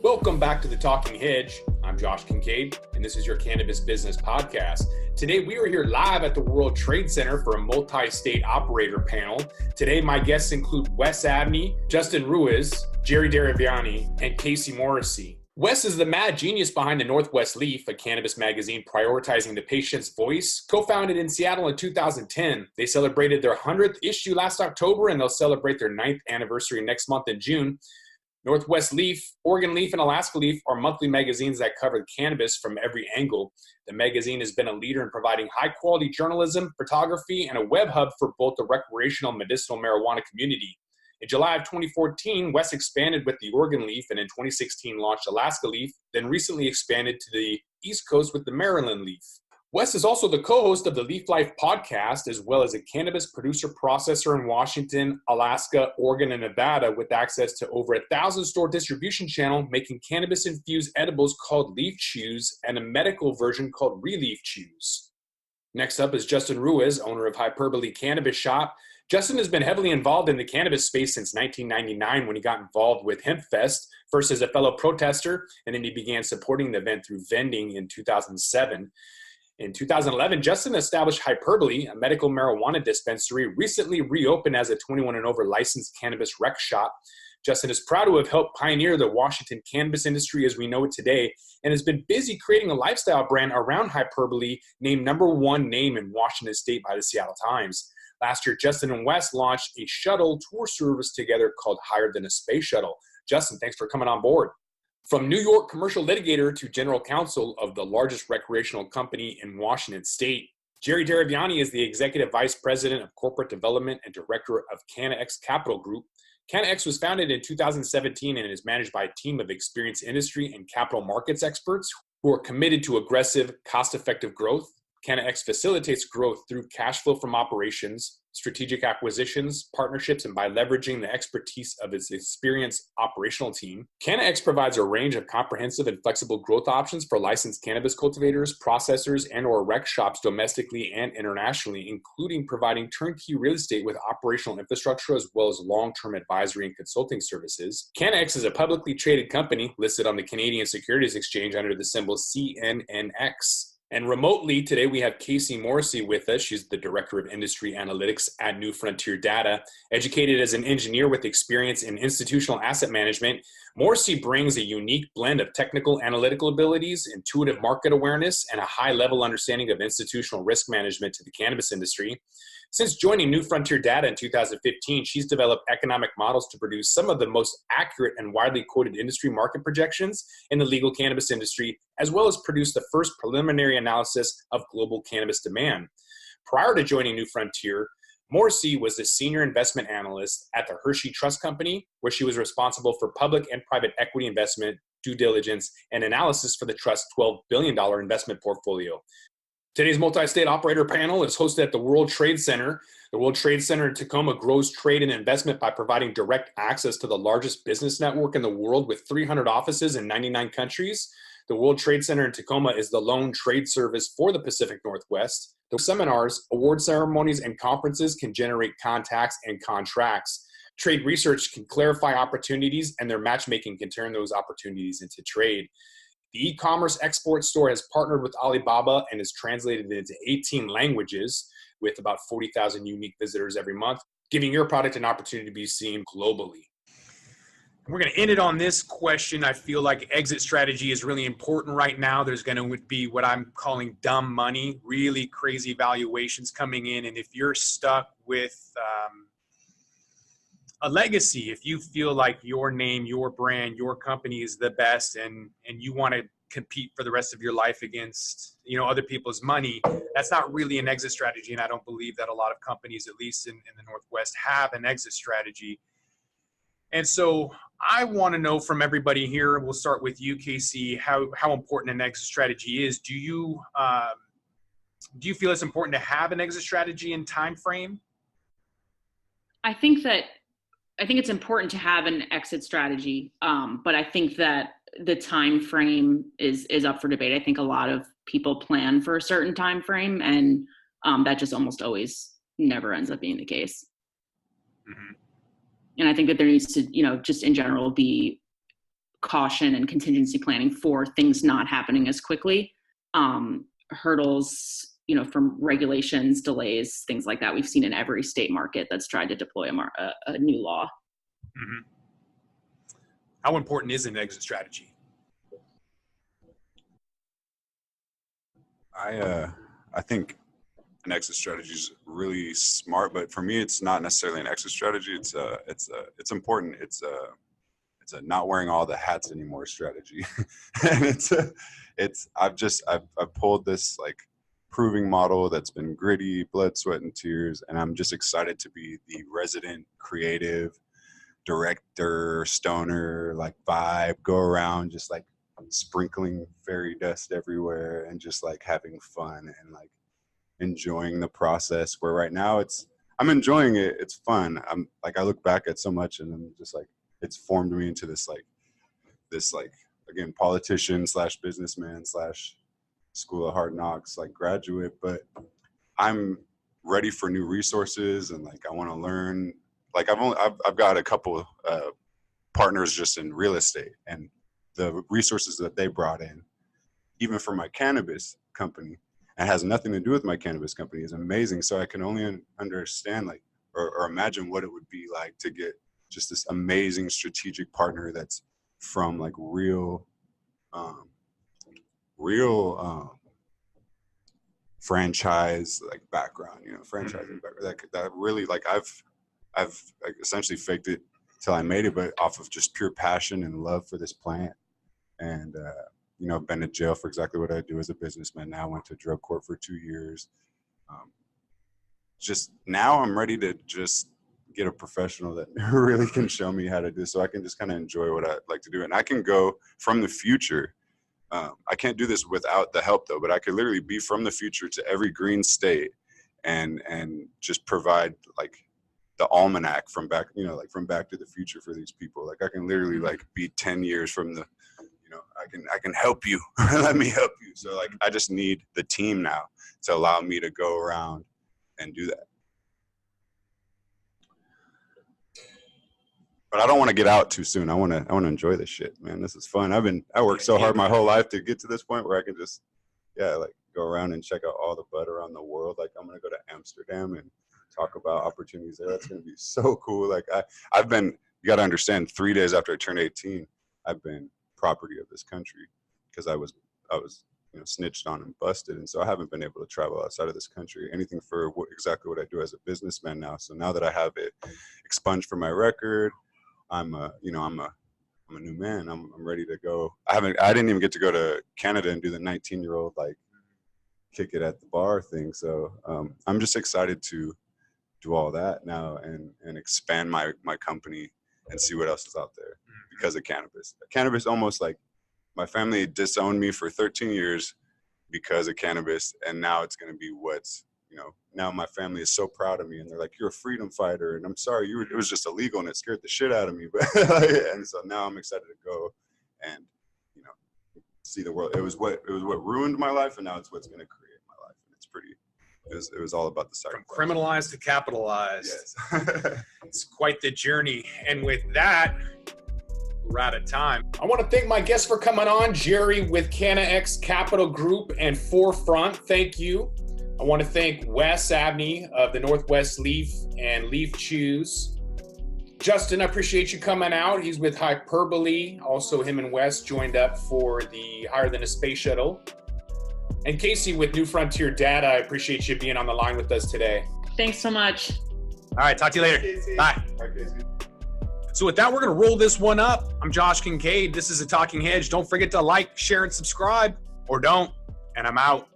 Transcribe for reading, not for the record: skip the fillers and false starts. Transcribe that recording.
Welcome back to the Talking Hedge. I'm Josh Kincaid, and this is your Cannabis Business Podcast. Today, we are here live at the World Trade Center for a multi-state operator panel. Today, my guests include Wes Abney, Justin Ruiz, Jerry Derevyanny, and Kacey Morrissey. Wes is the mad genius behind the Northwest Leaf, a cannabis magazine prioritizing the patient's voice. Co-founded in Seattle in 2010, they celebrated their 100th issue last October, and they'll celebrate their 9th anniversary next month in June. Northwest Leaf, Oregon Leaf, and Alaska Leaf are monthly magazines that cover cannabis from every angle. The magazine has been a leader in providing high-quality journalism, photography, and a web hub for both the recreational and medicinal marijuana community. In July of 2014, Wes expanded with the Oregon Leaf, and in 2016 launched Alaska Leaf, then recently expanded to the East Coast with the Maryland Leaf. Wes is also the co-host of the Leaf Life podcast, as well as a cannabis producer-processor in Washington, Alaska, Oregon, and Nevada, with access to over 1,000-store distribution channel, making cannabis-infused edibles called Leafchews and a medical version called Leafchews. Next up is Justin Ruiz, owner of Hypeherbally Cannabis Shop. Justin has been heavily involved in the cannabis space since 1999 when he got involved with HempFest, first as a fellow protester, and then he began supporting the event through vending in 2007. In 2011, Justin established Hypeherbally, a medical marijuana dispensary, recently reopened as a 21 and over licensed cannabis rec shop. Justin is proud to have helped pioneer the Washington cannabis industry as we know it today, and has been busy creating a lifestyle brand around Hypeherbally, named #1 name in Washington State by the Seattle Times. Last year, Justin and Wes launched a shuttle tour service together called Higher Than a Space Shuttle. Justin, thanks for coming on board. From New York commercial litigator to general counsel of the largest recreational company in Washington State, Jerry Derevyanny is the executive vice president of corporate development and director of Cannex Capital Group. Cannex was founded in 2017 and is managed by a team of experienced industry and capital markets experts who are committed to aggressive, cost-effective growth. Cannex facilitates growth through cash flow from operations, strategic acquisitions, partnerships, and by leveraging the expertise of its experienced operational team. Cannex provides a range of comprehensive and flexible growth options for licensed cannabis cultivators, processors, and or rec shops domestically and internationally, including providing turnkey real estate with operational infrastructure as well as long-term advisory and consulting services. Cannex is a publicly traded company listed on the Canadian Securities Exchange under the symbol CNNX. And remotely, today we have Kacey Morrissey with us. She's the Director of Industry Analytics at New Frontier Data. Educated as an engineer with experience in institutional asset management, Morrissey brings a unique blend of technical analytical abilities, intuitive market awareness, and a high-level understanding of institutional risk management to the cannabis industry. Since joining New Frontier Data in 2015, she's developed economic models to produce some of the most accurate and widely quoted industry market projections in the legal cannabis industry, as well as produce the first preliminary analysis of global cannabis demand. Prior to joining New Frontier, Morrissey was a senior investment analyst at the Hershey Trust Company, where she was responsible for public and private equity investment, due diligence, and analysis for the Trust's $12 billion investment portfolio. Today's multi-state operator panel is hosted at the World Trade Center. The World Trade Center in Tacoma grows trade and investment by providing direct access to the largest business network in the world with 300 offices in 99 countries. The World Trade Center in Tacoma is the lone trade service for the Pacific Northwest. The seminars, award ceremonies, and conferences can generate contacts and contracts. Trade research can clarify opportunities, and their matchmaking can turn those opportunities into trade. The e-commerce export store has partnered with Alibaba and is translated into 18 languages with about 40,000 unique visitors every month, giving your product an opportunity to be seen globally. We're going to end it on this question. I feel like exit strategy is really important right now. There's going to be what I'm calling dumb money, really crazy valuations coming in. And if you're stuck with a legacy, if you feel like your name, your brand, your company is the best and you want to compete for the rest of your life against, other people's money, that's not really an exit strategy. And I don't believe that a lot of companies, at least in the Northwest, have an exit strategy. And so I want to know from everybody here, we'll start with you, Kacey, how important an exit strategy is. Do you feel it's important to have an exit strategy and time frame? I think it's important to have an exit strategy, but I think that the time frame is up for debate. I think a lot of people plan for a certain time frame, and that just almost always never ends up being the case. Mm-hmm. And I think that there needs to, just in general, be caution and contingency planning for things not happening as quickly. Hurdles, from regulations, delays, things like that, we've seen in every state market that's tried to deploy a new law. Mm-hmm. How important is an exit strategy? I think an exit strategy is really smart, but for me, it's not necessarily an exit strategy. It's important. It's a not wearing all the hats anymore strategy, and I've pulled this like proving model that's been gritty, blood, sweat, and tears, and I'm just excited to be the resident creative director, stoner, like vibe, go around just like sprinkling fairy dust everywhere and just like having fun and like enjoying the process, where right now I'm enjoying it. It's fun. I look back at so much and I'm just like, it's formed me into this again, politician / businessman / school of hard knocks, like graduate, but I'm ready for new resources and like, I want to learn. Like I've got a couple partners just in real estate, and the resources that they brought in, even for my cannabis company, and has nothing to do with my cannabis company, is amazing. So I can only understand like, or imagine what it would be like to get just this amazing strategic partner that's from like real franchise like background, franchising background. That really like I've like essentially faked it till I made it, but off of just pure passion and love for this plant. And I've been to jail for exactly what I do as a businessman. Now I went to drug court for 2 years. Just now I'm ready to just get a professional that really can show me how to do, so I can just kind of enjoy what I like to do. And I can go from the future. I can't do this without the help though, but I could literally be from the future to every green state and just provide like the almanac from back, from Back to the Future for these people. Like I can literally like be 10 years from the, I can help you. Let me help you. So like, I just need the team now to allow me to go around and do that. But I don't want to get out too soon. I want to enjoy this shit, man. This is fun. I worked so hard my whole life to get to this point where I can just, like go around and check out all the bud around the world. Like I'm going to go to Amsterdam and talk about opportunities there. That's going to be so cool. Like you got to understand, 3 days after I turned 18, I've been property of this country because I was snitched on and busted. And so I haven't been able to travel outside of this country, anything for exactly what I do as a businessman now. So now that I have it expunged from my record, I'm a new man. I'm ready to go. I didn't even get to go to Canada and do the 19-year-old, like kick it at the bar thing. So I'm just excited to do all that now and expand my company and see what else is out there because of cannabis. Cannabis, almost like my family disowned me for 13 years because of cannabis. And now it's going to be now my family is so proud of me and they're like, you're a freedom fighter. And I'm sorry, it was just illegal and it scared the shit out of me. But and so now I'm excited to go and, see the world. It was what ruined my life. And now it's what's going to create my life. And it was all about the sacrifice. From criminalized to capitalized. Yes. It's quite the journey. And with that, we're out of time. I want to thank my guests for coming on. Jerry with Cannex Capital Group and Forefront. Thank you. I want to thank Wes Abney of the Northwest Leaf and Leafchews. Justin, I appreciate you coming out. He's with Hypeherbally. Also, him and Wes joined up for the Higher Than a Space Shuttle. And Kacey with New Frontier Data, I appreciate you being on the line with us today. Thanks so much. All right, talk to you later. Kacey. Bye. Bye, Kacey. So with that, we're going to roll this one up. I'm Josh Kincaid. This is a Talking Hedge. Don't forget to like, share, and subscribe, or don't. And I'm out.